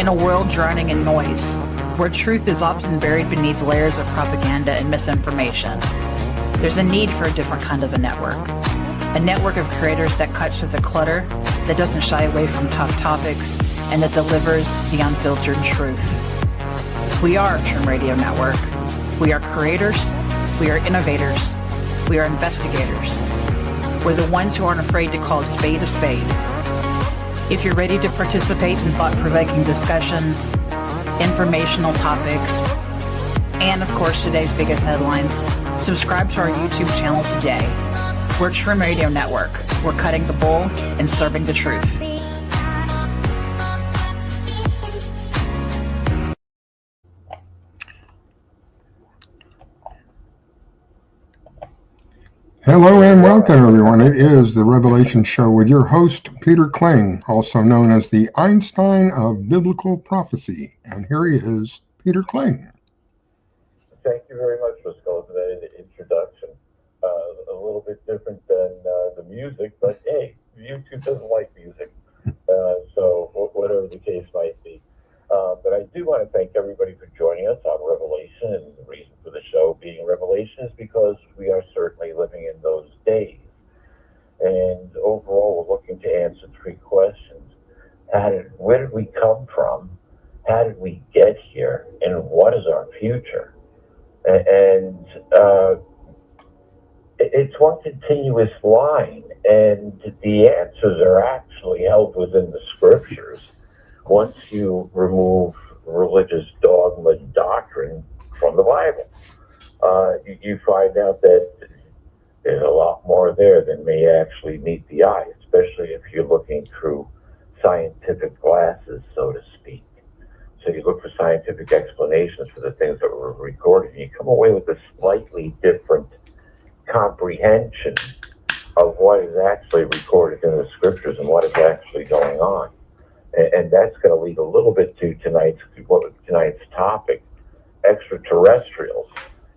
In a world drowning in noise, where truth is often buried beneath layers of propaganda and misinformation, there's a need for a different kind of a network of creators that cuts through the clutter, that doesn't shy away from tough topics, and that delivers the unfiltered truth. We are Trim Radio Network. We are creators, we are innovators, we are investigators. We're the ones who aren't afraid to call a spade a spade. If you're ready to participate in thought-provoking discussions, informational topics, and of course today's biggest headlines, subscribe to our YouTube channel today. We're Trim Radio Network. We're cutting the bull and serving the truth. Hello and welcome, everyone. It is the Revelation Show with your host, Peter Kling, also known as the Einstein of Biblical Prophecy. And here he is, Peter Kling. Thank you very much, Frisco, for that introduction. A little bit different than the music, but hey, YouTube doesn't like music, so whatever the case might be. But I do want to thank everybody for joining us on Revelation, and the reason for the show being Revelation is because we are certainly living in those days. And overall, we're looking to answer three questions. Where did we come from? How did we get here? And what is our future? And it's one continuous line, and the answers are actually held within the scriptures. Once you remove religious dogma and doctrine from the Bible, you find out that there's a lot more there than may actually meet the eye, especially if you're looking through scientific glasses, so to speak. So you look for scientific explanations for the things that were recorded, and you come away with a slightly different comprehension of what is actually recorded in the scriptures and what is actually going on. And that's going to lead a little bit to tonight's topic, extraterrestrials.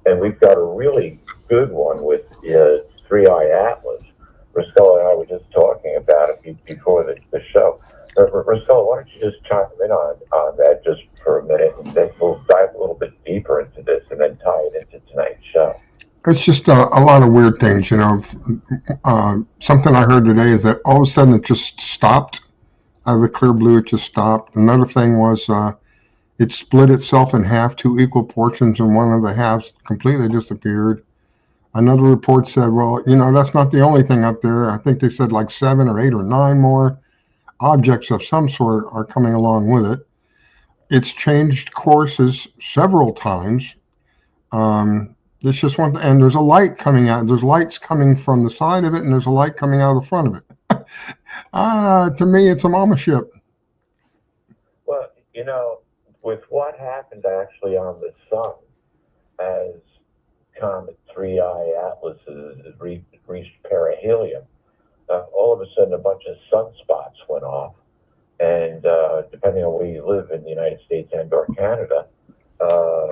And we've got a really good one with Three-Eye Atlas. Riscola and I were just talking about it before the show. Riscola, why don't you just chime in on that just for a minute, and then we'll dive a little bit deeper into this and then tie it into tonight's show. It's just a lot of weird things, you know. Something I heard today is that all of a sudden it just stopped. Out of the clear blue, it just stopped. Another thing was it split itself in half, two equal portions, and one of the halves completely disappeared. Another report said, well, you know, that's not the only thing up there. I think they said like 7 or 8 or 9 more objects of some sort are coming along with it. It's changed courses several times. This just one, and there's a light coming out. There's lights coming from the side of it, and there's a light coming out of the front of it. To me, it's a mama ship. Well, you know, with what happened actually on the sun as Comet 3I Atlas reached perihelion, all of a sudden a bunch of sunspots went off. And depending on where you live in the United States and or Canada,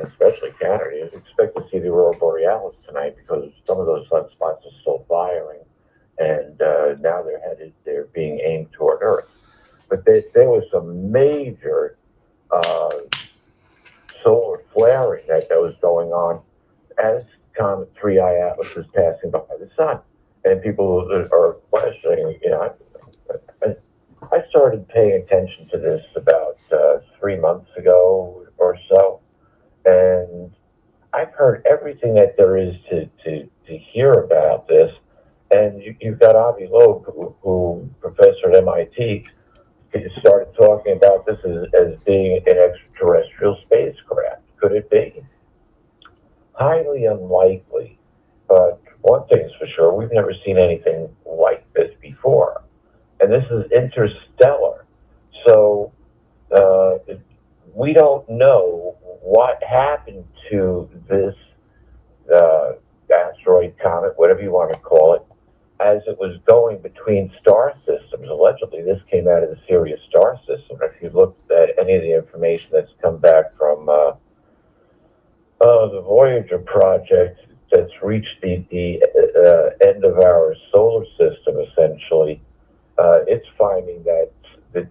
especially Canada, you expect to see the Aurora Borealis tonight because some of those sunspots are still firing. And now they're being aimed toward Earth. But there was some major solar flaring that was going on as Comet 3I Atlas was passing by the sun. And people are questioning, you know, I started paying attention to this about 3 months ago or so. And I've heard everything that there is to hear about this. And you've got Avi Loeb, who professor at MIT, started talking about this as being an extraterrestrial spacecraft. Could it be? Highly unlikely. But one thing's for sure, we've never seen anything like this before. And this is interstellar. So we don't know what happened to this asteroid, comet, whatever you want to call it, as it was going between star systems. Allegedly, this came out of the Sirius star system. If you looked at any of the information that's come back from the Voyager project that's reached the end of our solar system, essentially, it's finding that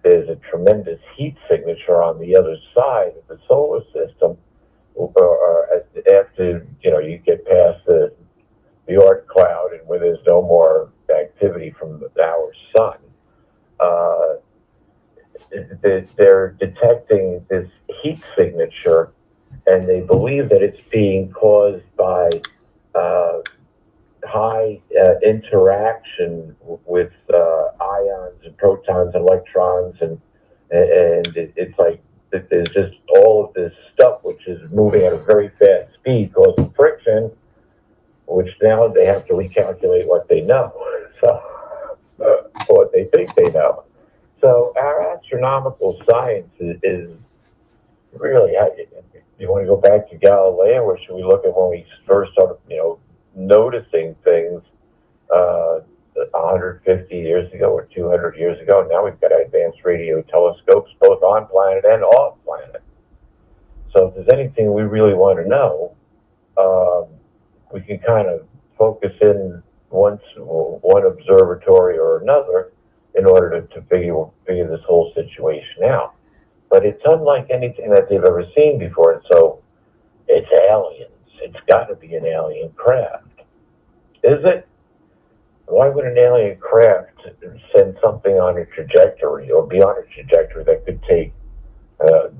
there's a tremendous heat signature are on the other side of the solar system, or after you get past the Oort cloud and where there's no more activity from our sun, they're detecting this heat signature, and they believe that it's being caused by high interaction with ions and protons and electrons, and it's like there's just all of this stuff which is moving at a very fast speed, causing friction, which now they have to recalculate what they know, so what they think they know. So our astronomical science is really. You want to go back to Galileo, or should we look at when we first started, noticing things 150 years ago or 200 years ago? Now we've got advanced radio telescopes both on planet and off planet. So if there's anything we really want to know, we can kind of focus in one observatory or another in order to figure this whole situation out. But it's unlike anything that they've ever seen before, and so it's aliens. It's got to be an alien craft. Is it? Why would an alien craft send something on a trajectory or be on a trajectory that could take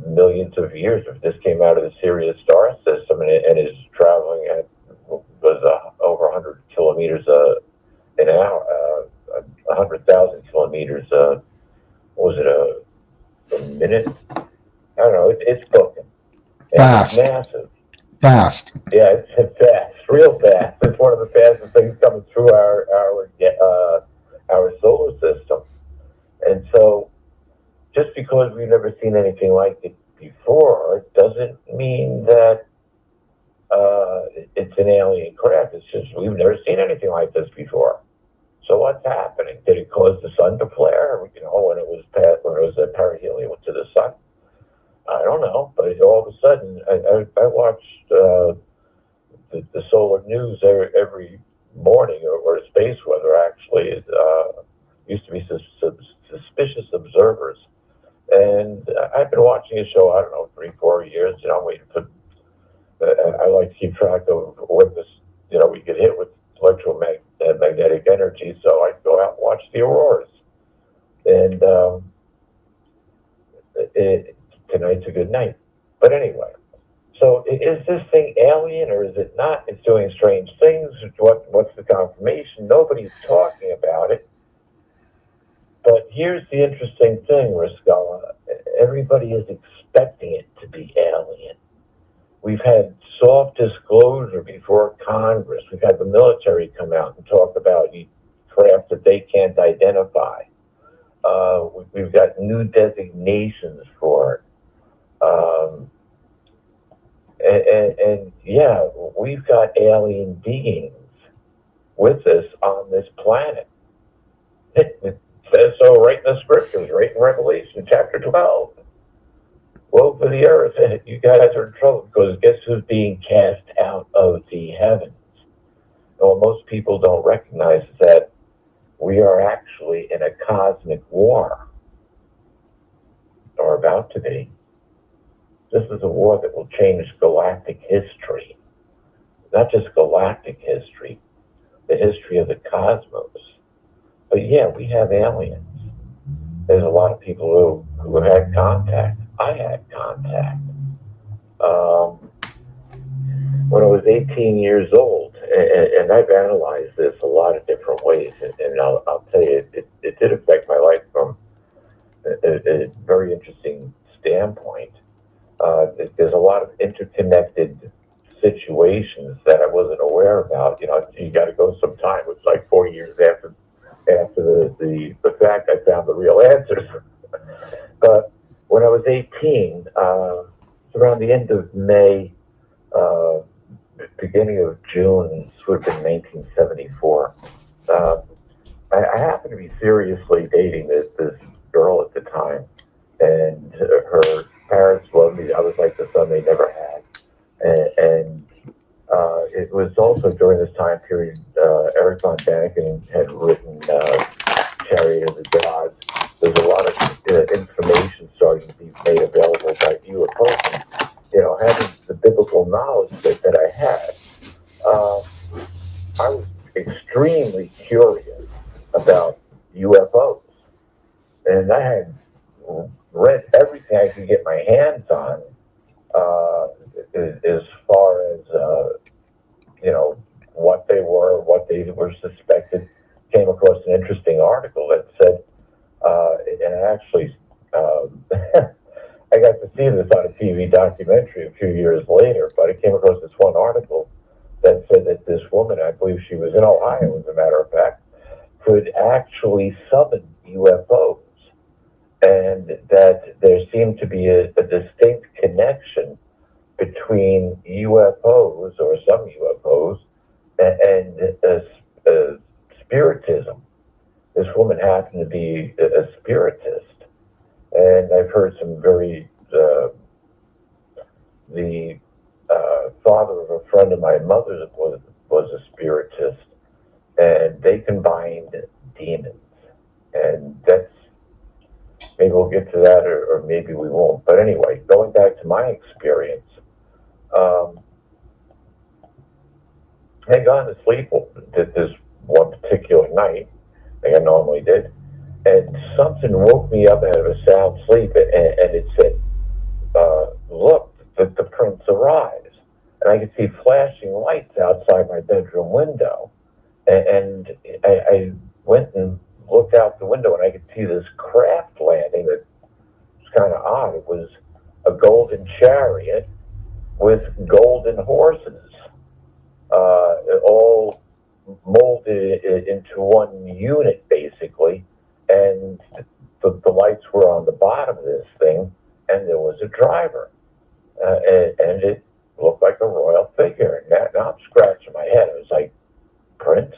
millions of years? If this came out of the Sirius star system and is traveling at over 100 kilometers an hour, 100,000 kilometers, was it a minute? I don't know. It's booking. Fast. It's massive. Fast. Yeah, it's fast, real fast. It's one of the fastest things coming through our solar system. And so, just because we've never seen anything like it before, doesn't mean that it's an alien craft. It's just we've never seen anything like this before. So what's happening? Did it cause the sun to flare? When it was at perihelion to the sun? I don't know, but all of a sudden, I watched the solar news every morning, or space weather actually. It used to be Suspicious Observers, and I've been watching a show, I don't know, 3-4 years. I'm waiting for. I like to keep track of when this, we get hit with electromagnetic energy, so I go out and watch the auroras, and tonight's a good night. But anyway, so is this thing alien or is it not? It's doing strange things. What's the confirmation? Nobody's talking about it. But here's the interesting thing, Riscala. Everybody is expecting it to be alien. We've had soft disclosure before Congress. We've had the military come out and talk about craft that they can't identify. We've got new designations for it. And yeah, we've got alien beings with us on this planet. It says so right in the scriptures, right in Revelation chapter 12. Woe for the earth, you guys are in trouble, because guess who's being cast out of the heavens? Well, most people don't recognize that we are actually in a cosmic war, or about to be. This is a war that will change galactic history. Not just galactic history, the history of the cosmos. But yeah, we have aliens. There's a lot of people who had contact. I had contact. When I was 18 years old, and I've analyzed this a lot of different ways, and I'll tell you, it did affect my life from a very interesting standpoint. There's a lot of interconnected situations that I wasn't aware about. You got to go some time. It's like 4 years after the fact I found the real answers. But when I was 18, around the end of May, beginning of June, this would have been 1974, I happened to be seriously dating this girl at the time, and her parents loved me. I was like the son they never had, and it was also during this time period Eric von Daniken had written Chariot of the Gods. There's a lot of information starting to be made available I was extremely curious about UFOs, and I had read everything I could get my hands on as far as what they were suspected. Came across an interesting article that said, and actually, I got to see this on a TV documentary a few years later. But I came across this one article that said that this woman, I believe she was in Ohio, as a matter of fact, could actually summon UFOs, and that there seemed to be a distinct connection between UFOs, or some UFOs, and spiritism. This woman happened to be a spiritist, and I've heard some very the father of a friend of my mother's was a spiritist, and they combined demons, and that's, maybe we'll get to that, or maybe we won't. But anyway, going back to my experience, I had gone to sleep this one particular night, like I normally did, and something woke me up out of a sound sleep, and it said, look, the prince arrives. And I could see flashing lights outside my bedroom window. And I went and looked out the window, and I could see this craft landing that was kind of odd. It was a golden chariot with golden horses, all molded into one unit, basically. And the lights were on the bottom of this thing, and there was a driver. And it looked like a royal figure. Now I'm scratching my head. I was like, Prince?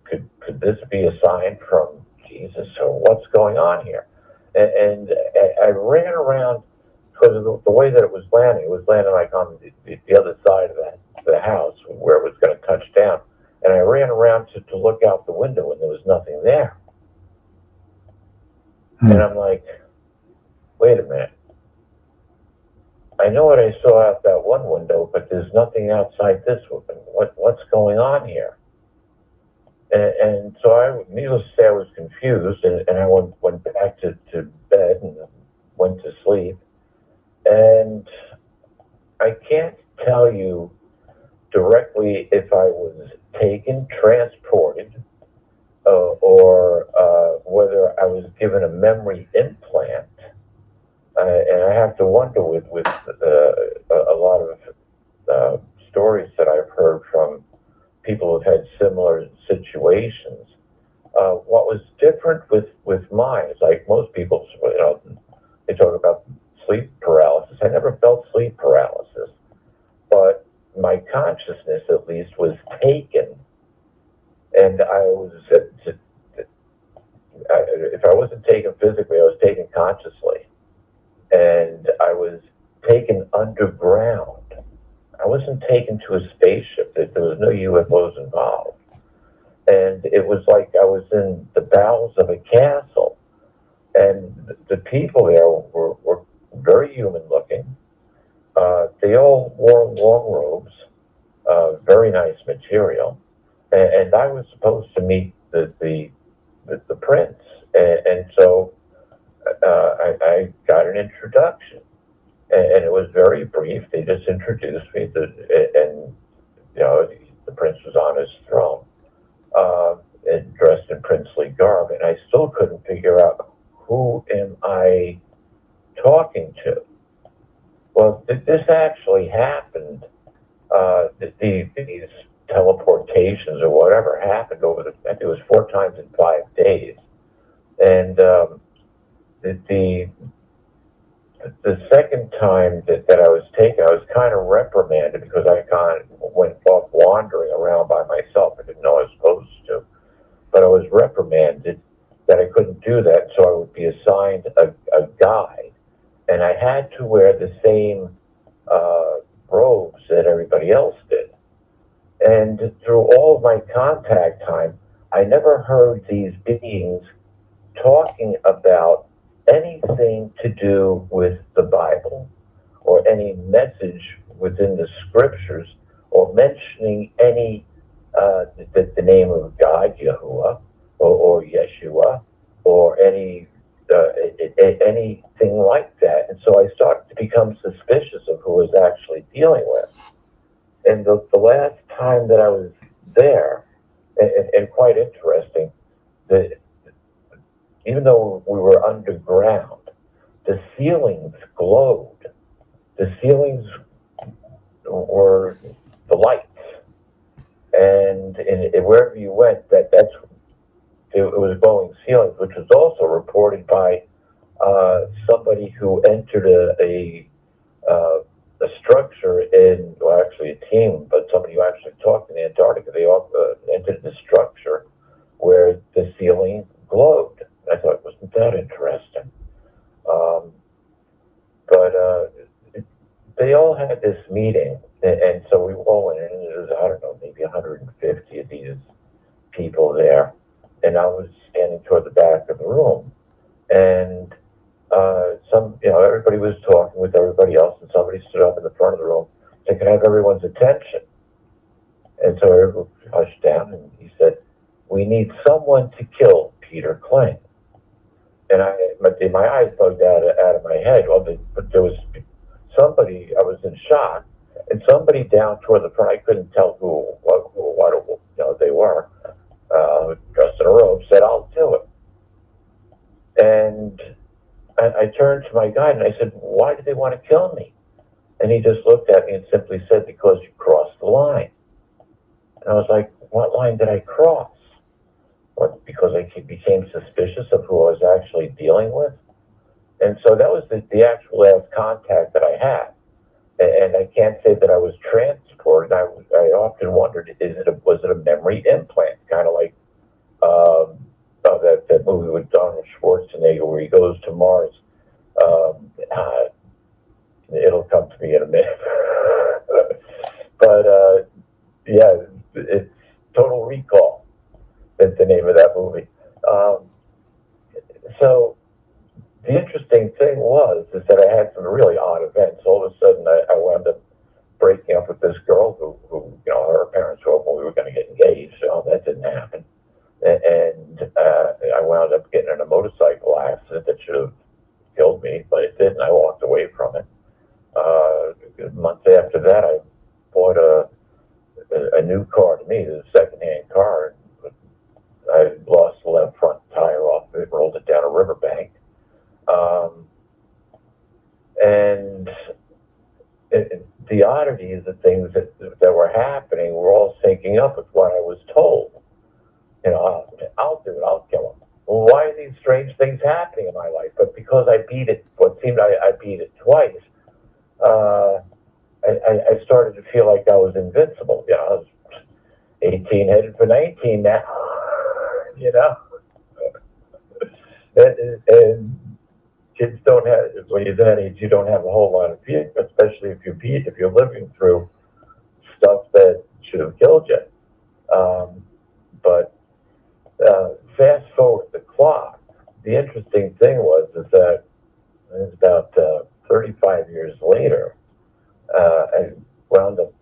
Could this be a sign from Jesus, or what's going on here? And I ran around, because of the way that it was landing like on the other side of the house where it was going to touch down. And I ran around to look out the window, and there was nothing there. And I'm like, wait a minute. I know what I saw out that one window, but there's nothing outside this one. What's going on here? And so needless to say, I was confused, and I went back to bed and went to sleep. And I can't tell you directly if I was taken, transported, or whether I was given a memory implant. And I have to wonder with a lot of stories that I've heard from people who've had similar situations. What was different with mine is, like most people, they talk about sleep paralysis. I never felt sleep paralysis, but my consciousness, at least, was taken, and I was. If I wasn't taken physically, I was taken consciously, and I was taken underground. I wasn't taken to a spaceship. There was no UFOs involved. And it was like I was in the bowels of a castle. And the people there were very human looking. They all wore long robes, very nice material. And I was supposed to meet the prince. And so I got an introduction. And it was very brief. They just introduced me, and the prince was on his throne, and dressed in princely garb, and I still couldn't figure out, who am I talking to? Well, this actually happened. These teleportations or whatever happened I think it was 4 times in 5 days, and the second time that I was taken, I was kind of reprimanded because I kind of went off wandering around by myself. I didn't know I was supposed to, but I was reprimanded that I couldn't do that, so I would be assigned a guide, and I had to wear the same robes that everybody else did. And through all of my contact time, I never heard these beings talking about anything to do with the Bible, or any message within the scriptures, or mentioning any the name of God, Yahuwah, or Yeshua, or anything like that. And so I started to become suspicious of who I was actually dealing with. And the last time that I was there, and quite interesting, that even though we were underground, the ceilings glowed. The ceilings were the lights, and wherever you went, it was glowing ceilings, which was also reported by somebody who entered a structure actually a team, but somebody who actually talked in Antarctica. They all entered the structure where the ceiling glowed. I thought, wasn't that interesting? But they all had this meeting, and so we all went in, and there was, I don't know, maybe 150 of these people there, and I was standing toward the back of the room, and everybody was talking with everybody else, and somebody stood up in the front of the room and could have everyone's attention. And so everyone hushed down, and he said, "We need someone to kill Peter Kling." And my eyes bugged out of my head. But there was somebody, I was in shock, and somebody down toward the front, I couldn't tell what they were, dressed in a robe, said, "I'll do it." And I turned to my guide and I said, "Why do they want to kill me?" And he just looked at me and simply said, "Because you crossed the line." And I was like, "What line did I cross?" What, because I became suspicious of who I was actually dealing with? And so that was the actual last contact that I had. And I can't say that I was transported. I often wondered, was it a memory implant? Kind of like that movie with Donald Schwarzenegger where he goes to Mars. It'll come to me in a minute. But it's Total Recall. That's the name of that movie. So the interesting thing is that I had some really odd events. All of a sudden, I wound up breaking up with this girl who her parents were hoping we were going to get engaged. That didn't happen. And I wound up getting in a motorcycle accident that should have killed me, but it didn't. I walked away from it. Months after that, I bought a new car to me, a secondhand car. I lost the left front tire off it, rolled it down a riverbank. And the oddities of things that were happening were all syncing up with what I was told. I'll do it, I'll kill him. Well, why are these strange things happening in my life? But because I beat it, I beat it twice, I started to feel like I was invincible. I was 18, headed for 19 now, and kids don't have, when you're that age, you don't have a whole lot of fear, especially if you're living through stuff that should have killed you. But fast forward the clock, the interesting thing is that it was about 35 years later, I wound up,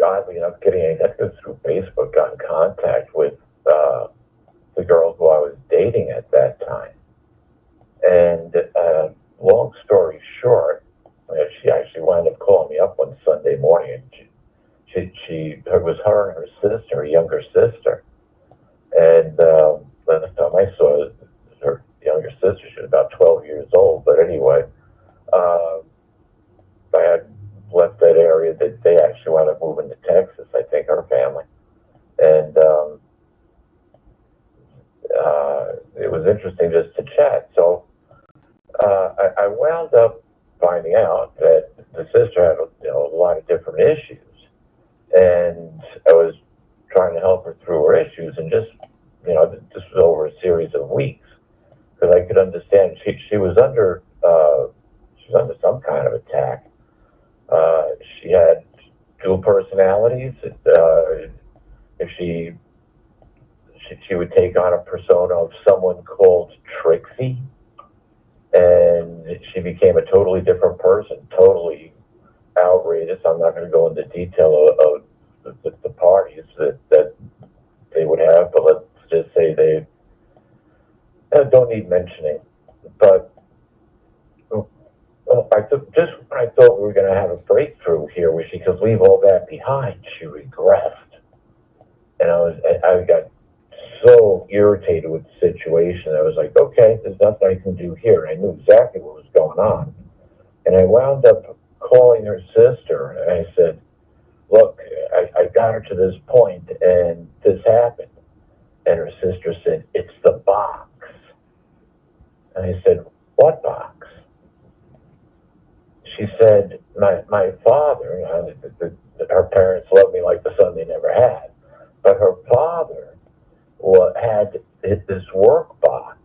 oddly enough, through Facebook, got in contact with the girl who I was dating at that time. And long story short, she actually wound up calling me up one Sunday morning, and it was her and her sister, her younger sister. And last time I saw her younger sister, she was about 12 years old. But anyway, I had left that area. That they actually wound up moving to Texas, I think, her family. And it was interesting just to chat. So I wound up finding out that the sister had a lot of different issues. And I was trying to help her through her issues, and just, this was over a series of weeks, because I could understand she was under some kind of attack. She had dual personalities. If she would take on a persona of someone called Trixie, and she became a totally different person, totally outrageous. I'm not going to go into detail of the parties that they would have, but let's just say they don't need mentioning. But just when I thought we were going to have a breakthrough here, where she could leave all that behind, she regressed, and I got so irritated with the situation. I was like, okay, there's nothing I can do here. And I knew exactly what was going on, and I wound up calling her sister, and I said, look, I got her to this point, and this happened. And her sister said, it's the box. And I said, what box? She said, my father, her parents loved me like the son they never had, but her father had this work box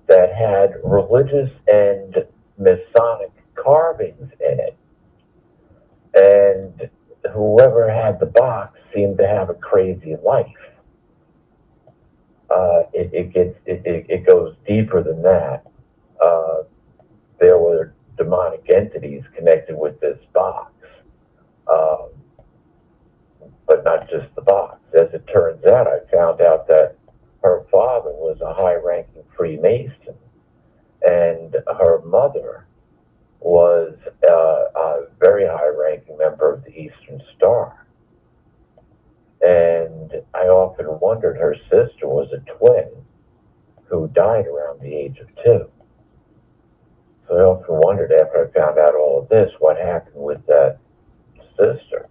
that had religious and Masonic carvings in it. And whoever had the box seemed to have a crazy life. It goes deeper than that. There were demonic entities connected with this box, but not just the box. As it turns out, I found out that her father was a high-ranking Freemason, and her mother was a very high-ranking member of the Eastern Star. And I often wondered, her sister was a twin who died around the age of 2. So I often wondered, after I found out all of this, what happened with that sister?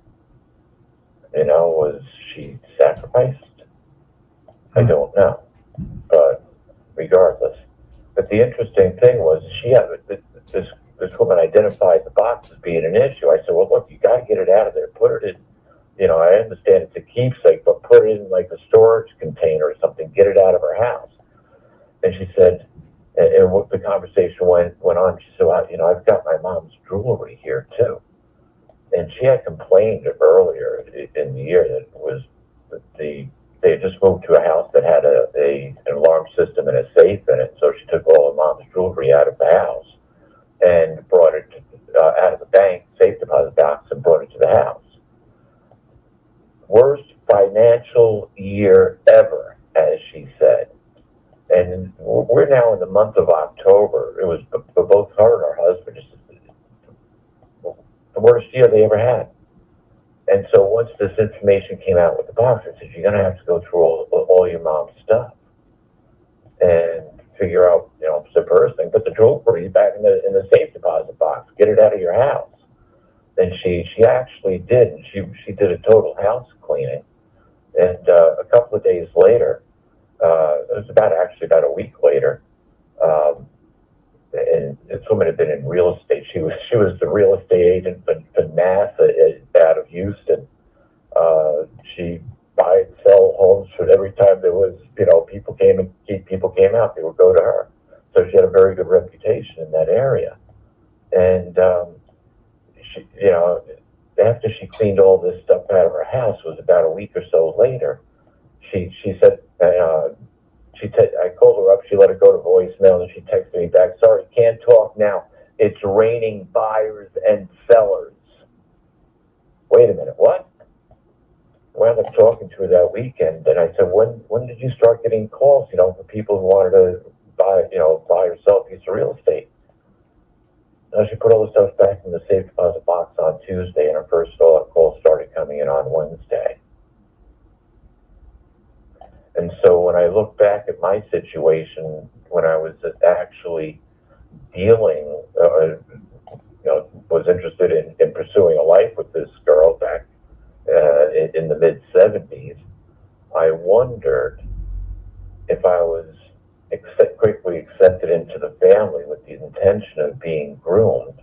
Was she sacrificed? I don't know. But regardless. But the interesting thing was, this woman identified the box as being an issue. I said, well, look, you got to get it out of there. Put it in, I understand it's a keepsake, but put it in like a storage container or something. Get it out of her house. And she said, and what the conversation went on, she said, well, I've got my mom's jewelry here too. And she had complained earlier in the year that they had just moved to a house that had an alarm system and a safe in it. So she took all of mom's jewelry out of the house and brought it out of the bank safe deposit box and brought it to the house. Worst financial year ever, as she said. And we're now in the month of October. It was for both her and her husband, the worst year they ever had. And so once this information came out with the box, I said, you're going to have to go through all your mom's stuff and figure out, the first thing, put the jewelry back in the safe deposit box, get it out of your house. And she actually did. And she did a total house cleaning. And a couple of days later, it was about a week later, and this woman had been in real estate. She was the real estate agent for NASA out of Houston. She buy and sell homes for every time there was, people came out, they would go to her. So she had a very good reputation in that area. And she, after she cleaned all this stuff out of her house, it was about a week or so later. She said, I called her up, she let her go to voicemail, and she texted me back, sorry, can't talk now. It's raining buyers and sellers. Wait a minute, what? I wound up talking to her that weekend, and I said, when did you start getting calls, for people who wanted to buy or sell a piece of real estate? Now, she put all the stuff back in the safe deposit box on Tuesday, and her first follow-up calls started coming in on Wednesday. And so when I look back at my situation, when I was actually dealing, was interested in pursuing a life with this girl back in the mid-'70s, I wondered if I was quickly accepted into the family with the intention of being groomed,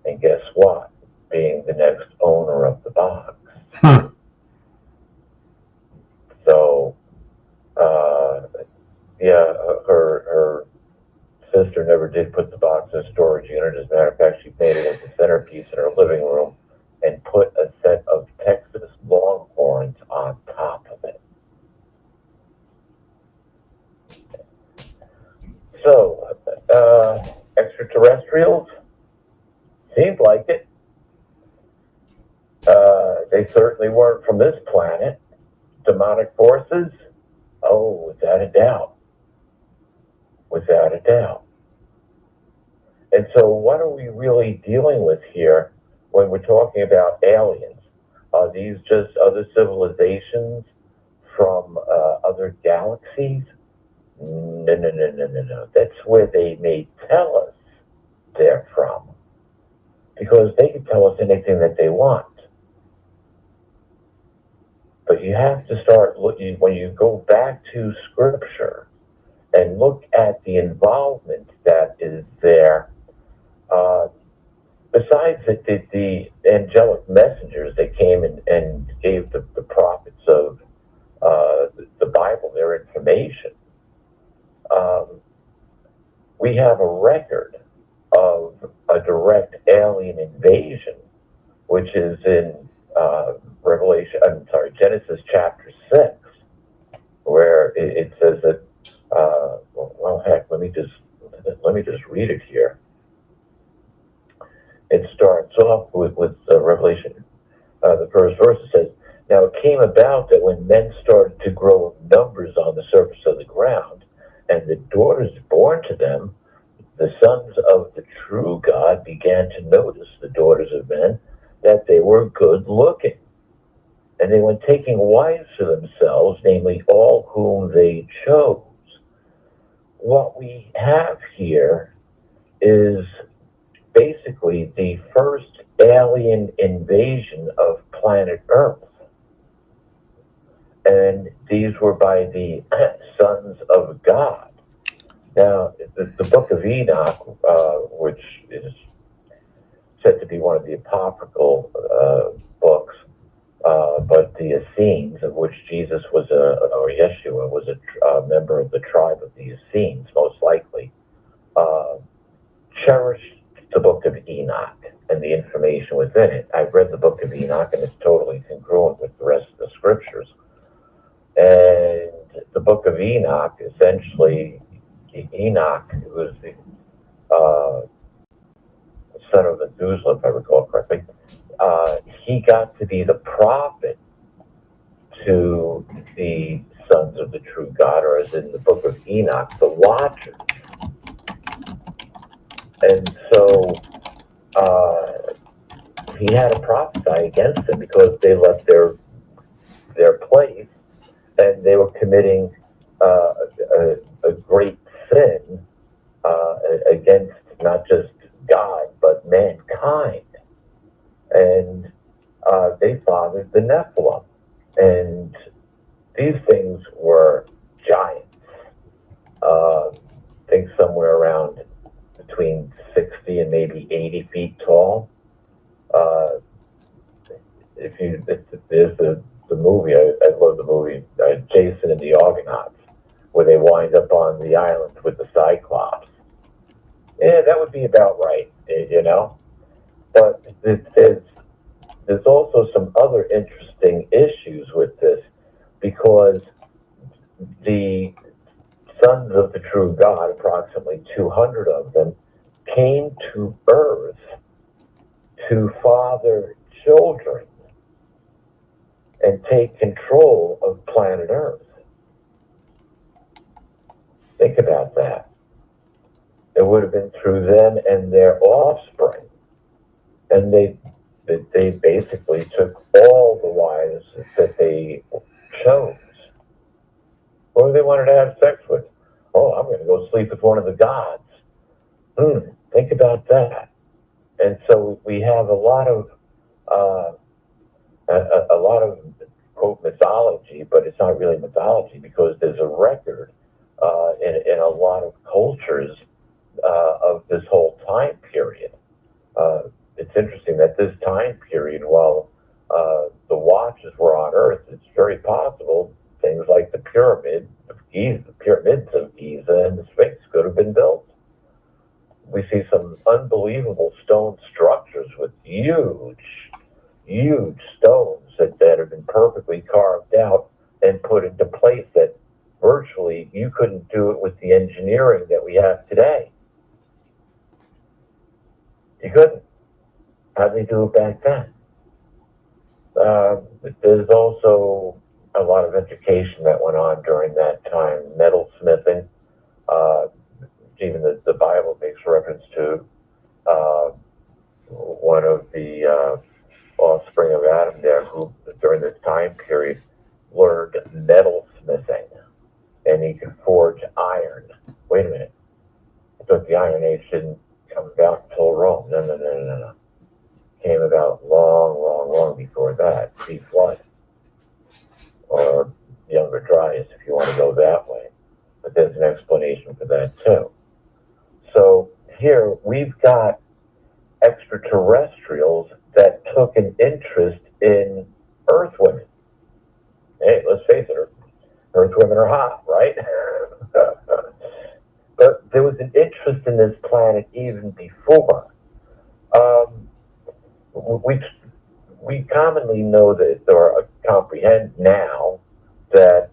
and guess what? Being the next owner of the box. So, her sister never did put the box in a storage unit. As a matter of fact, she made it as a centerpiece in her living room and put a set of Texas Longhorns on top of it. So, extraterrestrials? Seemed like it. They certainly weren't demonic forces? Oh, without a doubt. Without a doubt. And so what are we really dealing with here when we're talking about aliens? Are these just other civilizations from other galaxies? No, no, no, no, no, no. That's where they may tell us they're from. Because they can tell us anything that they want. But you have to start looking, when you go back to Scripture and look at the involvement that is there, besides the angelic messengers that came and gave the prophets of the Bible their information, we have a record of a direct alien invasion, which is in Genesis chapter 6, where it says that, well, heck, let me just read it here. It starts off with Revelation, the first verse. It says, "Now it came about that when men started to grow in numbers on the surface of the ground, and the daughters born to them, the sons of the true God began to notice the daughters of men, that they were good looking. And they went taking wives for themselves, namely all whom they chose." What we have here is basically the first alien invasion of planet Earth. And these were by the sons of God. Now, the book of Enoch, which is said to be one of the apocryphal books, but the Essenes, of which Jesus was or Yeshua was a member of the tribe of the Essenes, most likely, cherished the book of Enoch and the information within it. I've read the book of Enoch, and it's totally congruent with the rest of the scriptures. And the book of Enoch, essentially, Enoch, who was the son of Methuselah, if I recall correctly, he got to be the prophet to the sons of the true God, or as in the book of Enoch, the watchers. And so he had to prophesy against them because they left their place and they were committing a great sin against not just God but mankind. And they fathered the Nephilim. And these things were giants. I think somewhere around between 60 and maybe 80 feet tall. There's the movie, I love the movie, Jason and the Argonauts, where they wind up on the island with the Cyclops. Yeah, that would be about right, you know? But there's also some other interesting issues with this, because the sons of the true God, approximately 200 of them, came to Earth to father children and take control of planet Earth. Think about that. It would have been through them and their offspring. And they basically took all the wives that they chose. Or they wanted to have sex with. Oh, I'm going to go sleep with one of the gods. Think about that. And so we have a lot of quote mythology, but it's not really mythology because there's a record in a lot of cultures of this whole time period. It's interesting that this time period, while the watches were on Earth, it's very possible things like the pyramids of Giza and the Sphinx could have been built. We see some unbelievable stone structures with huge stones that have been perfectly carved out and put into place that virtually you couldn't do it with the engineering that we have today. You couldn't. How'd they do it back then? There's also a lot of education that went on during that time. Metalsmithing, even the Bible makes reference to one of the offspring of Adam there, who during this time period learned metalsmithing, and he could forge iron. Wait a minute. I thought the Iron Age didn't come about until Rome. No. Came about long before that, pre-flood, or Younger Dryas, if you want to go that way. But there's an explanation for that too. So here we've got extraterrestrials that took an interest in Earth women. Hey, let's face it, Earth women are hot, right? But there was an interest in this planet even before. We commonly know that, or comprehend now, that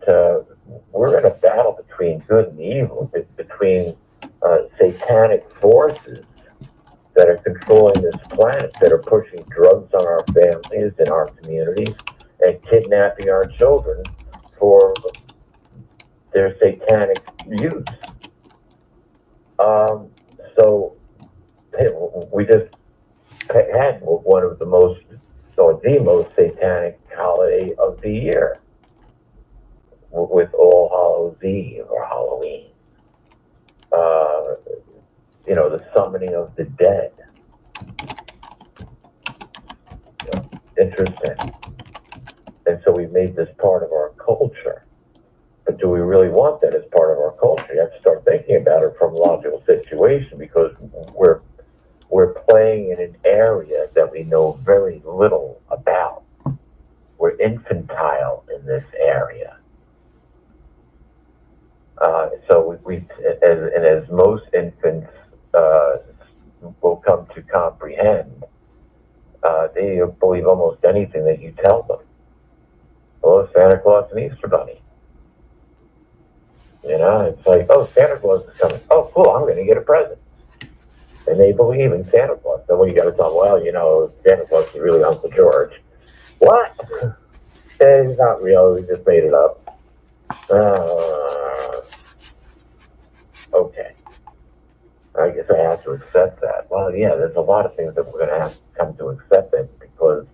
we're in a battle between good and evil, between satanic forces that are controlling this planet, that are pushing drugs on our families and our communities and kidnapping our children for their satanic use. So we just had one of the most satanic holiday of the year, with All Hallows Eve or Halloween. The summoning of the dead. Interesting. And so we've made this part of our culture. But do we really want that as part of our culture? You have to start thinking about it from a logical situation, because we're playing in an area that we know very little about. We're infantile in this area. So as most infants will come to comprehend, they believe almost anything that you tell them. Oh, Santa Claus and Easter Bunny. It's like, oh, Santa Claus is coming. Oh, cool, I'm going to get a present. And they believe in Santa Claus. Then when you got to tell them, well, Santa Claus is really Uncle George. What? It's not real. We just made it up. Okay. I guess I have to accept that. Well, yeah, there's a lot of things that we're going to have to come to accept it, because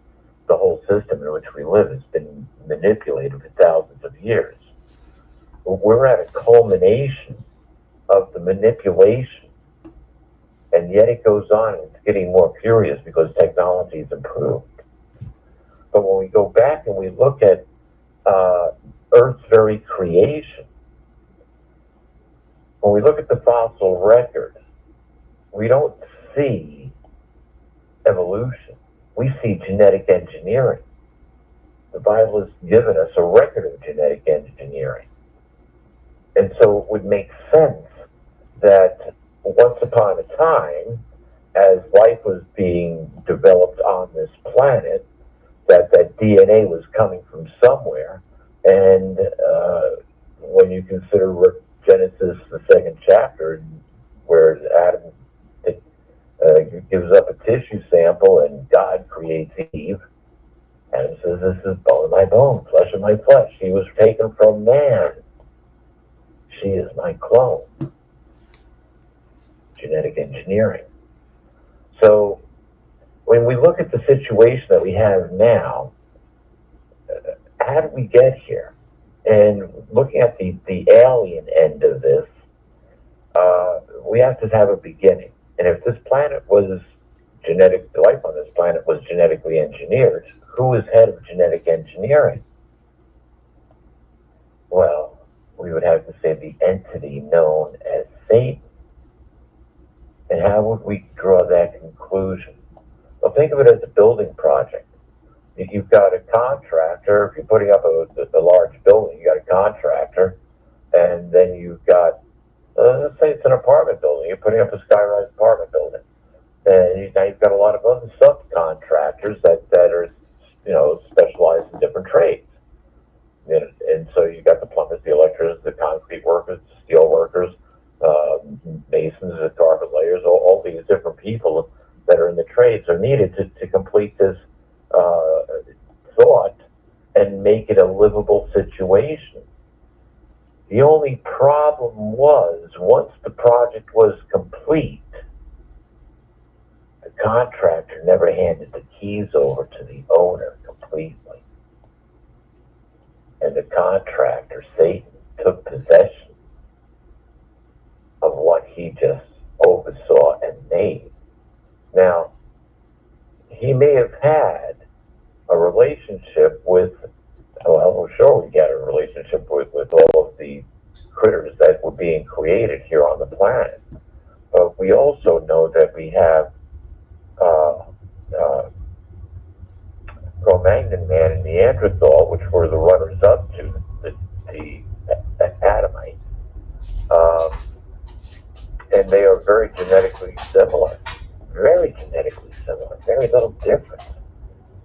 the whole system in which we live has been manipulated for thousands of years. We're at a culmination of the manipulation, and yet it goes on, and it's getting more furious because technology has improved. But when we go back and we look at Earth's very creation, when we look at the fossil record, we don't see evolution. We see genetic engineering. The Bible has given us a record of genetic engineering. And so it would make sense that once upon a time, as life was being developed on this planet, that DNA was coming from somewhere. And when you consider Genesis, the 2nd chapter, where Adam gives up a tissue sample and God creates Eve, and says, this is bone of my bone, flesh of my flesh. She was taken from man. She is my clone. Genetic engineering. So when we look at the situation that we have now, how did we get here? And looking at the alien end of this, we have to have a beginning. And if this planet was life on this planet was genetically engineered, who was head of genetic engineering? Well, we would have to say the entity known as Satan. And how would we draw that conclusion? Well, think of it as a building project. If you've got a contractor, if you're putting up a large building, you got a contractor, and then you've got, let's say it's an apartment building, you're putting up a skyrise apartment building. And now you've got a lot of other subcontractors that are, specialized in different trades. And so you've got the plumbers, the electricians, the concrete workers, the steel workers, masons, the carpet layers, all these different people that are in the trades are needed to complete this thought and make it a livable wonderful situation. The only problem was, once the project was complete, the contractor never handed the keys over to the owner completely. And the contractor, Satan, took possession of what he just oversaw and made. Now, he may have had a relationship with, well, sure, we got a relationship with all of the critters that were being created here on the planet. But we also know that we have Cro-Magnon man and Neanderthal, which were the runners-up to the Adamites. And they are very genetically similar. Very genetically similar. Very little difference.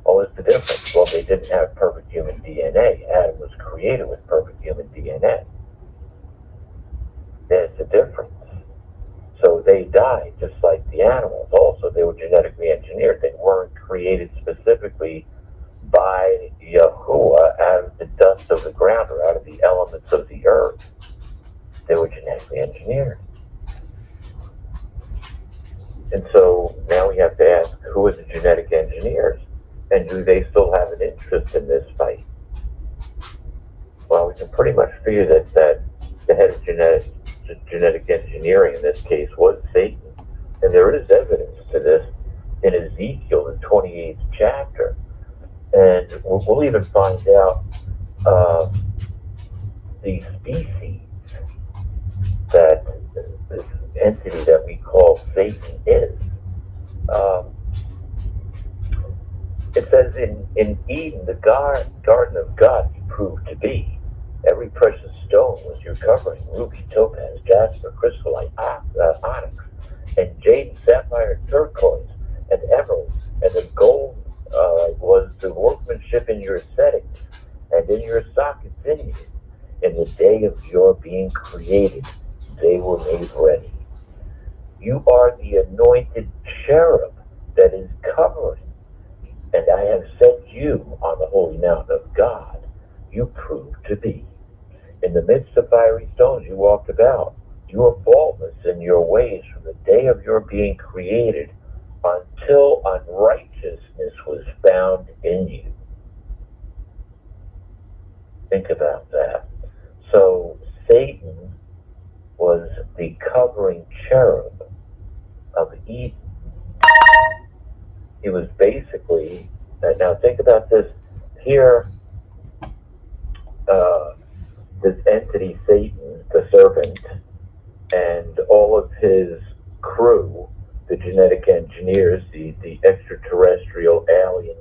What was the difference? Well, they didn't have perfect human DNA. Adam was created with perfect human DNA. There's the difference. So they died just like the animals. Also, they were genetically engineered. They weren't created specifically by Yahuwah out of the dust of the ground or out of the elements of the earth. They were genetically engineered. And so now we have to ask, who are the genetic engineers? And do they still have an interest in this fight? Well, we can pretty much figure that the head of genetic engineering in this case was Satan. And there is evidence to this in Ezekiel, the 28th chapter. And we'll even find out the species that this entity that we call Satan is. It says in Eden, the garden of God you proved to be. Every precious stone was your covering: ruby, topaz, jasper, chrysolite, onyx, and jade, sapphire, turquoise, and emerald. And the gold was the workmanship in your settings and in your sockets in you. In the day of your being created, they were made ready. You are the anointed cherub that is covering, and I have set you on the holy mountain of God. You proved to be. In the midst of fiery stones you walked about. You were faultless in your ways from the day of your being created until unrighteousness was found in you. Think about that. So Satan was the covering cherub of Eden. He was basically, now think about this, here, this entity, Satan, the serpent, and all of his crew, the genetic engineers, the extraterrestrial alien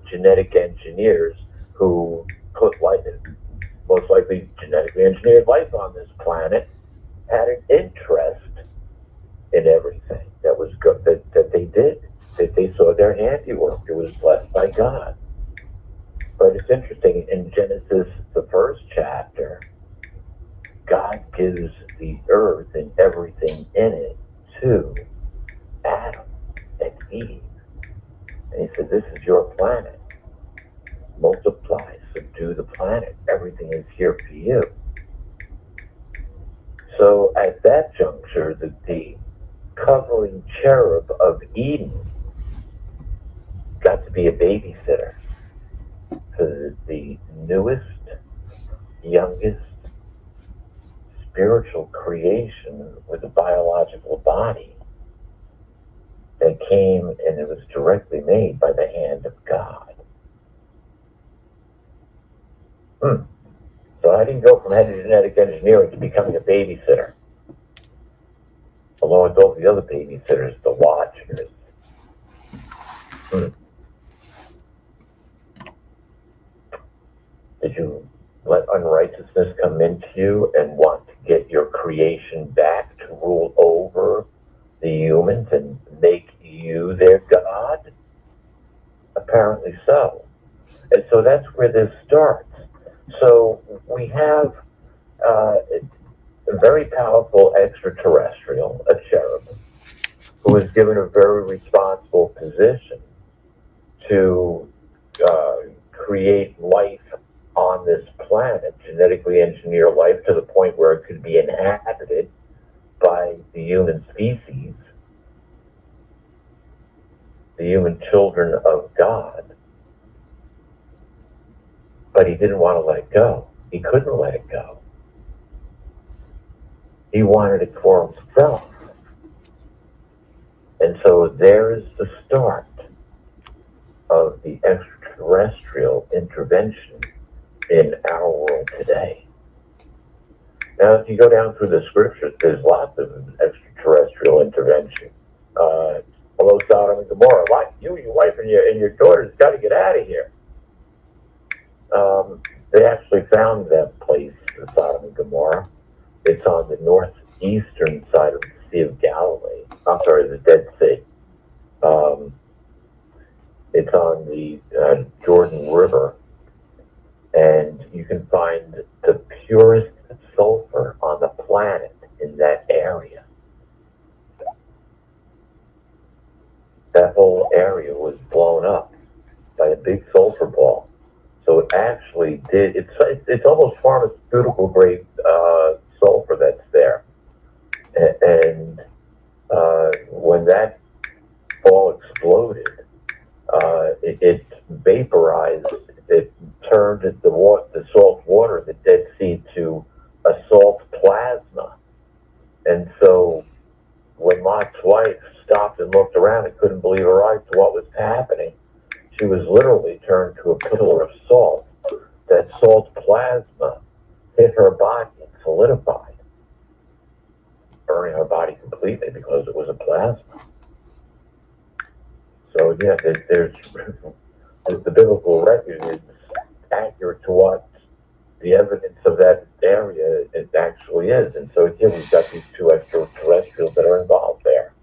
genetic engineers who put life, most likely genetically engineered life on this planet, had an interest in everything that was good, that they did, that they saw their handiwork. It was blessed by God. But it's interesting, in Genesis, the first chapter, God gives the earth and everything in it to Adam and Eve. And he said, this is your planet. Multiply, subdue the planet. Everything is here for you. So at that juncture, the covering cherub of Eden got to be a babysitter for the newest, youngest spiritual creation with a biological body that came, and it was directly made by the hand of God. So I didn't go from head of genetic engineering to becoming a babysitter, along with all the other babysitters, the watchers. Did you let unrighteousness come into you and want to get your creation back to rule over the humans and make you their God? Apparently so. And so that's where this starts. So we have a very powerful extraterrestrial, a cherub, who is given a very responsible position to create life on this planet, genetically engineer life to the point where it could be inhabited by the human species, the human children of God. But he didn't want to let it go. He couldn't let it go. He wanted it for himself. And so there's the start of the extraterrestrial intervention in our world today. Now, if you go down through the scriptures, there's lots of extraterrestrial intervention. Hello, Sodom and Gomorrah. You, your wife, and your daughters got to get out of here. They actually found that place, Sodom and Gomorrah. It's on the northeastern side of the Sea of Galilee. I'm sorry, the Dead Sea. It's on the Jordan River, and you can find the purest sulfur on the planet in that area. That whole area was blown up by a big sulfur ball. So it actually did, it's almost pharmaceutical grade sulfur that's there. And when that ball exploded, it vaporized, it turned the salt water in the Dead Sea to a salt plasma. And so when Lot's wife stopped and looked around and couldn't believe her eyes to what was happening, she was literally turned to a pillar of salt. That salt plasma hit her body and solidified, burning her body completely because it was a plasma. So yeah, there's the biblical record is accurate to what the evidence of that area it actually is. And so again, we've got these two extraterrestrials that are involved there.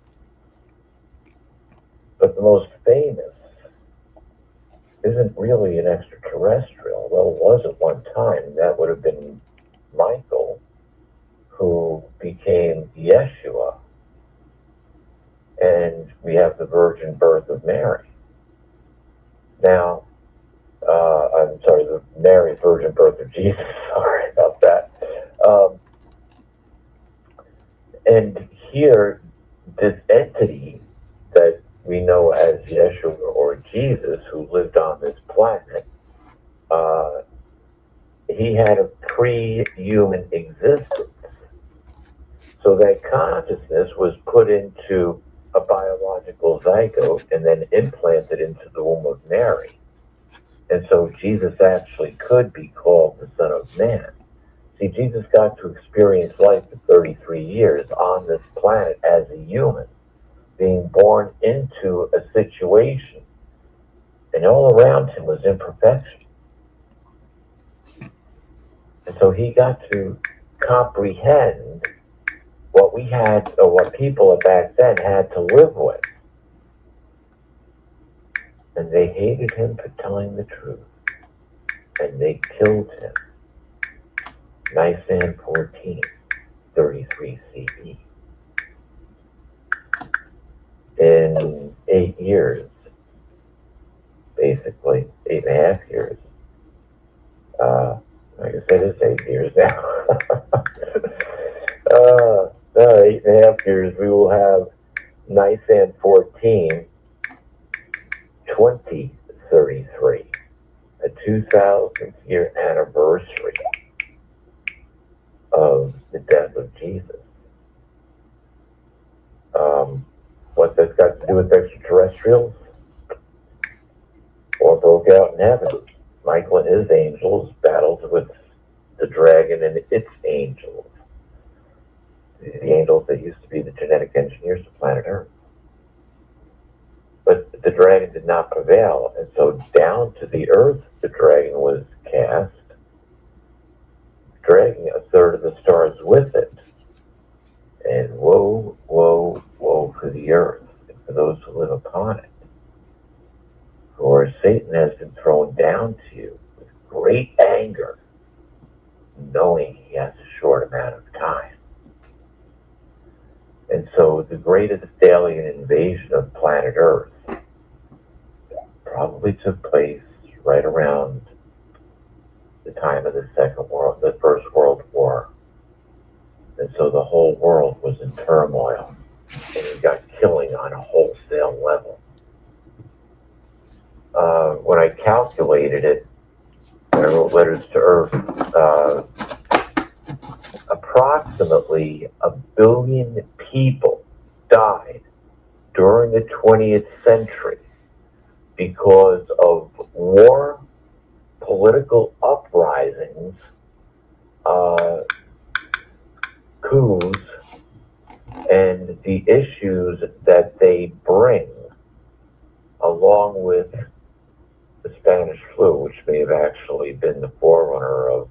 But the most famous isn't really an extraterrestrial. Well, it was at one time. That would have been Michael, who became Yeshua. And we have the virgin birth of Mary. Now, I'm sorry, the Mary virgin birth of Jesus. Sorry about that. And here, this entity that we know as Yeshua or Jesus, who lived on this planet, he had a pre-human existence. So that consciousness was put into a biological zygote and then implanted into the womb of Mary. And so Jesus actually could be called the Son of Man. See, Jesus got to experience life for 33 years on this planet as a human, being born into a situation, and all around him was imperfection. And so he got to comprehend what we had, or what people back then had to live with. And they hated him for telling the truth. And they killed him. Nisan 14, 33 CE. In 8 years, basically, 8.5 years. I guess it is 8 years now. 8.5 years, we will have Nisan 14, 2033, a 2000th year anniversary of the death of Jesus. What that's got to do with extraterrestrials? War broke out in heaven. Michael and his angels battled with the dragon and its angels. The angels that used to be the genetic engineers of planet Earth. But the dragon did not prevail, and so down to the earth the dragon was cast, dragging a third of the stars with it. And woe, woe, woe for the earth, and for those who live upon it. For Satan has been thrown down to you with great anger, knowing he has a short amount of time. And so the greatest alien invasion of planet Earth probably took place right around the the time of the First World War. And so the whole world was in turmoil, and you got killing on a wholesale level. When I calculated it, I wrote Letters to Earth, approximately 1 billion people died during the 20th century because of war, political uprisings, coups, and the issues that they bring, along with the Spanish flu, which may have actually been the forerunner of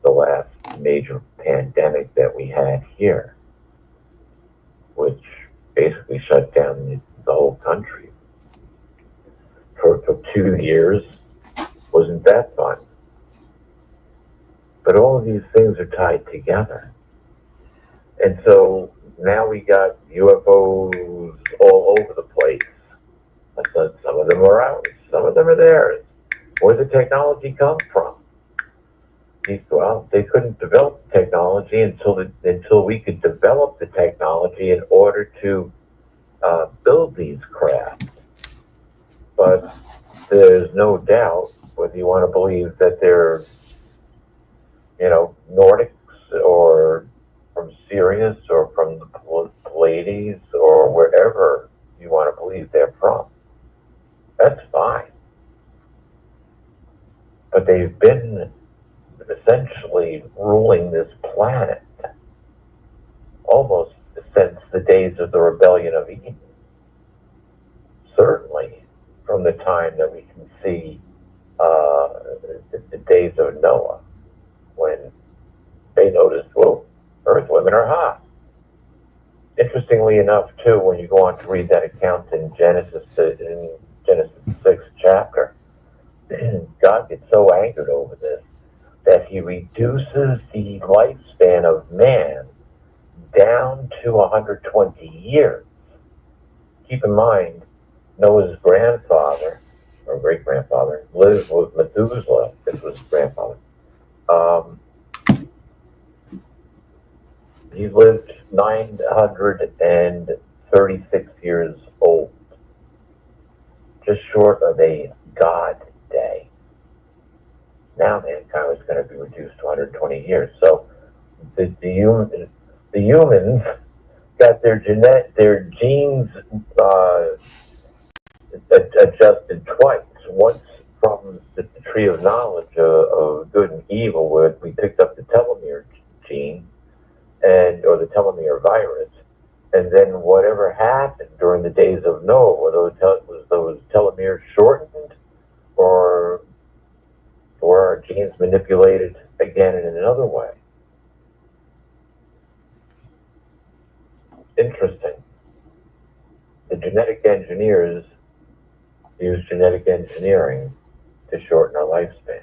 the last major pandemic that we had here, which basically shut down the whole country for 2 years. Wasn't that fun? But all of these things are tied together. And so now we got UFOs all over the place. Some of them are ours, some of them are theirs. Where'd the technology come from? Well, they couldn't develop technology until we could develop the technology in order to build these crafts. But there's no doubt, whether you want to believe that they're, Nordics or from Sirius or from the Pleiades or wherever you want to believe they're from. That's fine. But they've been essentially ruling this planet almost since the days of the rebellion of Eden. Certainly from the time that we can see the days of Noah, when they noticed, whoa, Earth women are hot. Interestingly enough, too, when you go on to read that account in Genesis 6 chapter, God gets so angered over this that he reduces the lifespan of man down to 120 years. Keep in mind, Noah's grandfather, or great-grandfather, lived with Methuselah. This was his grandfather. He lived 936 years old, just short of a God day. Now mankind was going to be reduced to 120 years. So the humans got their genes adjusted twice. Once from the tree of knowledge of good and evil, where we picked up the telomere gene or the telomere virus, and then whatever happened during the days of Noah, were those telomeres shortened, or our genes manipulated again in another way. Interesting. The genetic engineers use genetic engineering to shorten our lifespan.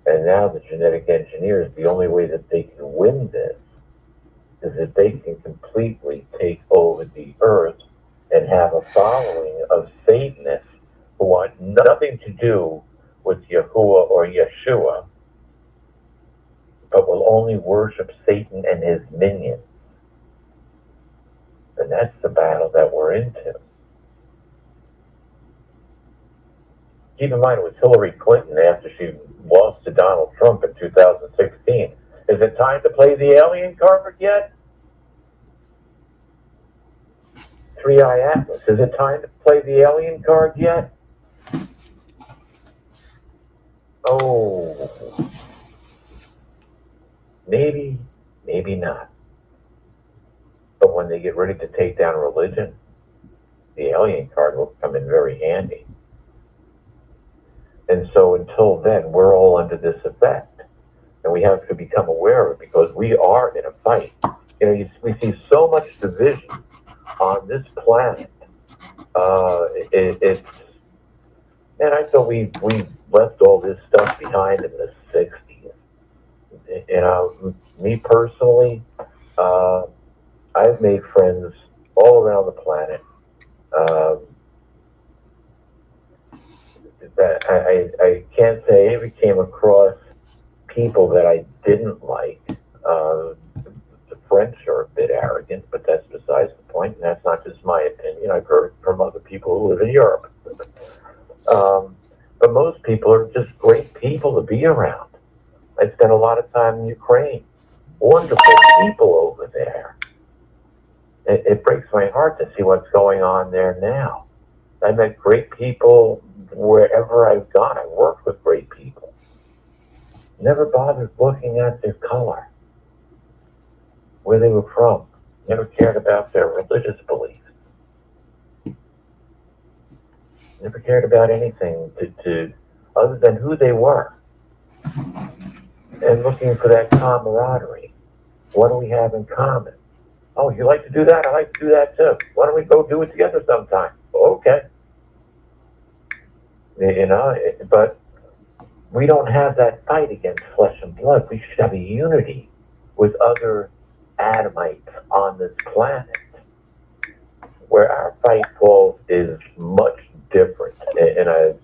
And now the genetic engineers, the only way that they can win this is if they can completely take over the earth and have a following of Satanists who want nothing to do with Yahuwah or Yeshua, but will only worship Satan and his minions. And that's the battle that we're into. Keep in mind, it was Hillary Clinton after she lost to Donald Trump in 2016. Is it time to play the alien card yet? Three-Eye Atlas. Is it time to play the alien card yet? Oh, maybe, maybe not. But when they get ready to take down religion, the alien card will come in very handy. And so until then, we're all under this effect. And we have to become aware of it, because we are in a fight. We see so much division on this planet. And I thought we left all this stuff behind in the 60s. Me personally, I've made friends all around the planet. I can't say I ever came across people that I didn't like. The French are a bit arrogant, but that's besides the point, and that's not just my opinion. I've heard it from other people who live in Europe. But most people are just great people to be around. I spent a lot of time in Ukraine. Wonderful people over there. It breaks my heart to see what's going on there now. I met great people wherever I've gone. I worked with great people. Never bothered looking at their color, where they were from. Never cared about their religious beliefs. Never cared about anything to other than who they were. And looking for that camaraderie. What do we have in common? Oh, you like to do that? I like to do that too. Why don't we go do it together sometime? Okay. You know, but we don't have that fight against flesh and blood. We should have a unity with other Adamites on this planet. Where our fight, Paul, is much different. And I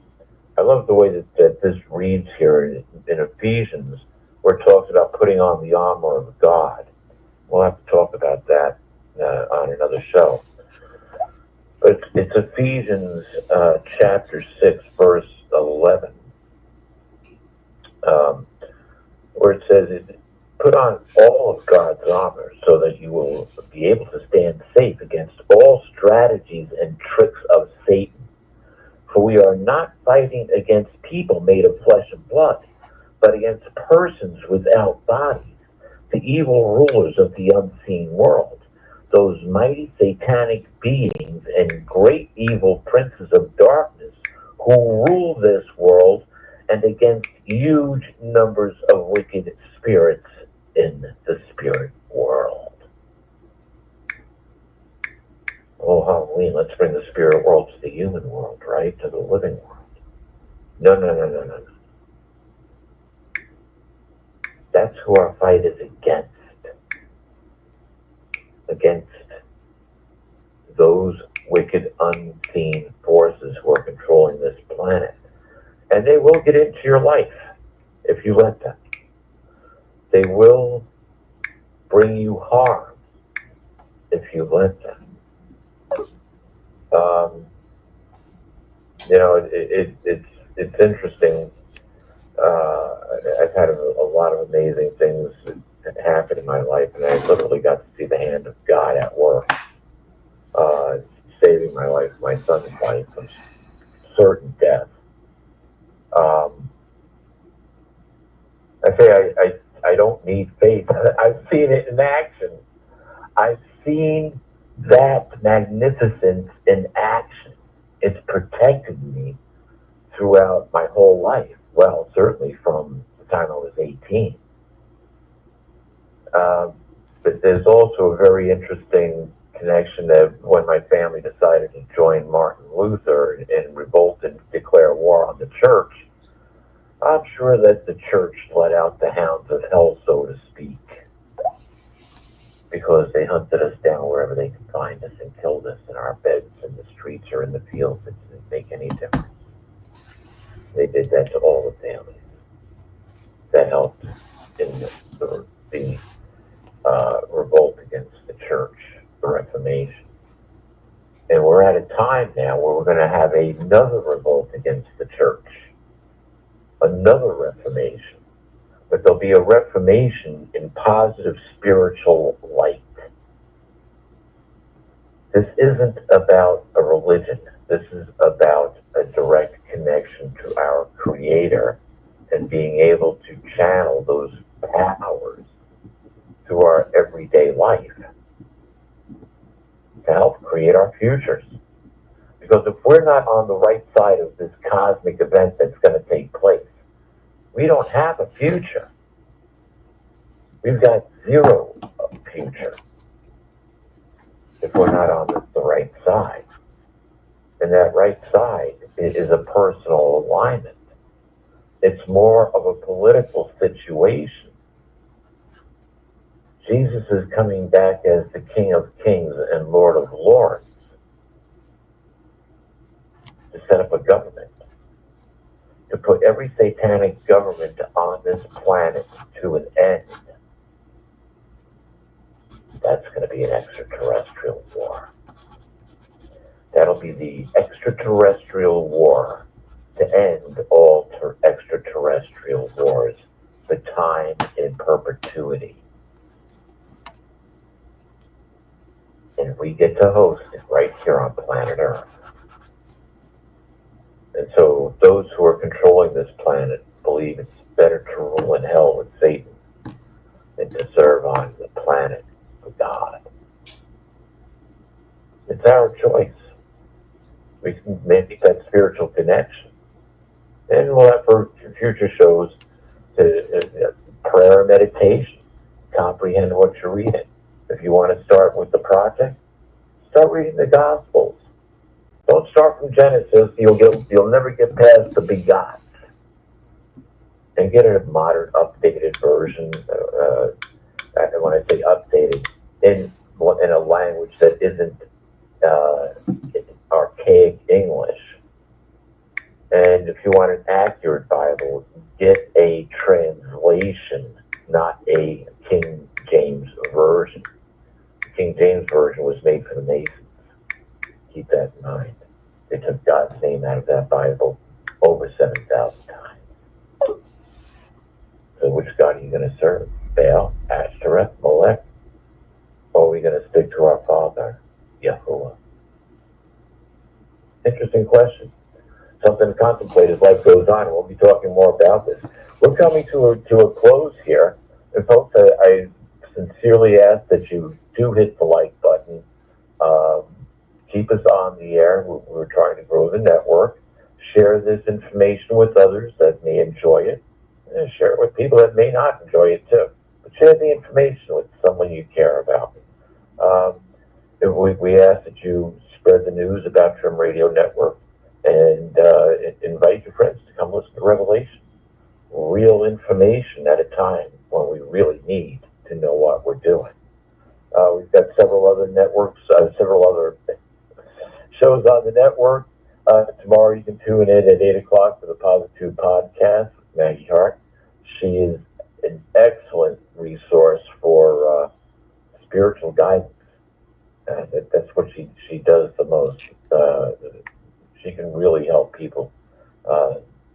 love the way that this reads here in Ephesians, where it talks about putting on the armor of God. We'll have to talk about that on another show. But it's Ephesians chapter 6, verse 11, where it says, put on all of God's armor so that you will be able to stand safe against all strategies and tricks of Satan. For we are not fighting against people made of flesh and blood, but against persons without bodies, the evil rulers of the unseen world, those mighty satanic beings and great evil princes of darkness who rule this world, and against huge numbers of wicked spirits in the spirit world. Oh, Halloween, let's bring the spirit world to the human world, right? To the living world. No. That's who our fight is against. Against those wicked, unseen forces who are controlling this planet. And they will get into your life if you let them. They will bring you harm if you let them. You know, it's interesting. I've had a lot of amazing things that happened in my life, and I literally got to see the hand of God at work, saving my life, my son's life from certain death. I say I don't need faith. I've seen it in action. I've seen that magnificence in action. It's protected me throughout my whole life. Well, certainly from the time I was 18. But there's also a very interesting connection that when my family decided to join Martin Luther and revolt and declare war on the church, I'm sure that the church let out the hounds of hell, so to speak, because they hunted us down wherever they could find us and killed us in our beds, in the streets, or in the fields. It didn't make any difference. They did that to all the families that helped in the revolt against the church, the Reformation. And we're at a time now where we're going to have another revolt against the church, another Reformation. But there'll be a Reformation in positive spiritual light. This isn't about a religion. This is about a direct connection to our Creator and being able to channel those powers through our everyday life to help create our futures. Because if we're not on the right side of this cosmic event that's going to take place, we don't have a future. We've got zero future if we're not on the right side. And that right side is a personal alignment. It's more of a political situation. Jesus is coming back as the King of Kings and Lord of Lords to set up a government. to put every satanic government on this planet to an end. That's going to be an extraterrestrial war. That'll be the extraterrestrial war to end all extraterrestrial wars, the time in perpetuity. And we get to host it right here on planet Earth. And so those who are controlling this planet believe it's better to rule in hell with Satan than to serve on the planet with God. It's our choice. We can make that spiritual connection. And we'll have for future shows prayer and meditation. Comprehend what you're reading. If you want to start with the project, start reading the Gospels. Don't start from Genesis. You'll never get past the begotten. And get a modern, updated version. And when I say updated, in a language that isn't archaic English. And if you want an accurate Bible, get a translation, not a King James version. The King James version was made for the Masons. Keep that in mind. They took God's name out of that Bible over 7,000 times. So which God are you going to serve? Baal, Ashtoreth, Molech? Or are we going to stick to our Father, Yahuwah? Interesting question. Something to contemplate as life goes on, and we'll be talking more about this. We're coming to a close here. And folks, I sincerely ask that you do hit the like button. Keep us on the air. We're trying to grow the network. Share this information with others that may enjoy it. And share it with people that may not enjoy it too. But share the information with someone you care about. We ask that you spread the news about Trim Radio Network and invite your friends to come listen to Revelation. Real information at a time when we really need to know what we're doing. We've got several other networks, several other shows on the network. Tomorrow you can tune in at 8 o'clock for the Positive Podcast with Maggie Hart. She is an excellent resource for spiritual guidance. That's what she does the most. She can really help people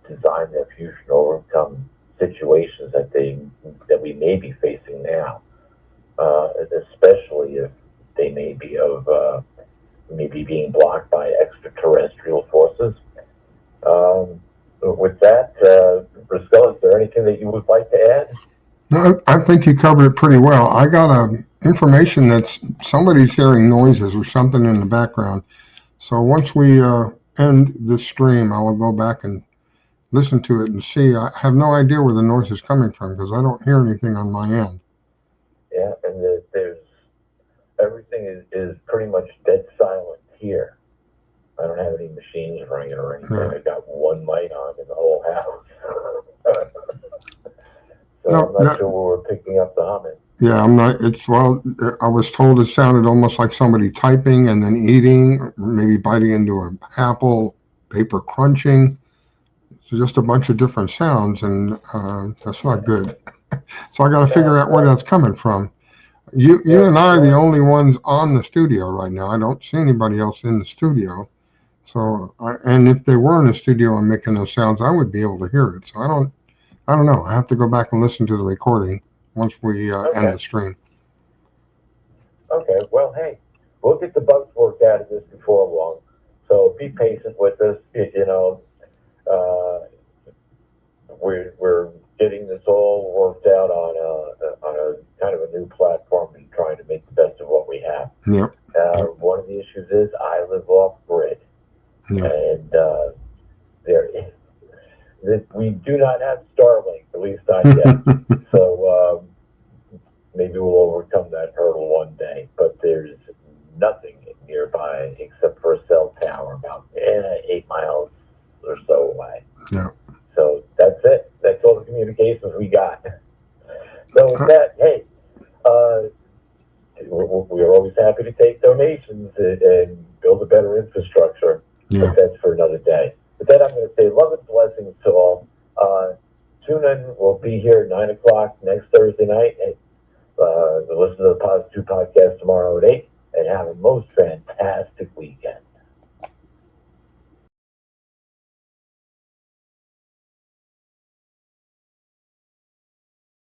design their future and overcome situations that we may be facing now, especially if they may be maybe being blocked by extraterrestrial forces. With that, Priscilla, is there anything that you would like to add? No, I think you covered it pretty well. I got information that somebody's hearing noises or something in the background. So once we end this stream, I will go back and listen to it and see. I have no idea where the noise is coming from because I don't hear anything on my end. Yeah, and there's everything is pretty much dead silent here. I don't have any machines ringing or anything. Yeah. I got one light on in the whole house. So No, I'm not sure where we're picking up the humming. Yeah, I'm not. I was told it sounded almost like somebody typing and then eating, maybe biting into an apple, paper crunching. So just a bunch of different sounds, and that's not good. So I got to figure out where that's coming from. You and I are the only ones on the studio right now. I don't see anybody else in the studio. So, and if they were in the studio and making those sounds, I would be able to hear it. So I don't know. I have to go back and listen to the recording once we end the stream. Okay. Well, hey, we'll get the bugs worked out of this before long. So be patient with us. We're getting this all worked out on a kind of a new platform and trying to make the best of what we have. Yep. One of the issues is I live off grid, and we do not have Starlink, at least not yet. So maybe we'll overcome that hurdle one day. But there's nothing nearby except for a cell tower about 8 miles or so away. Yeah. So that's it. That's all the communications we got. So with that, hey, we're always happy to take donations and build a better infrastructure. Yeah. But that's for another day. With that, I'm going to say love and blessings to all. Tune in. We'll be here at 9 o'clock next Thursday night. And listen to the Positive 2 podcast tomorrow at 8. And have a most fantastic weekend.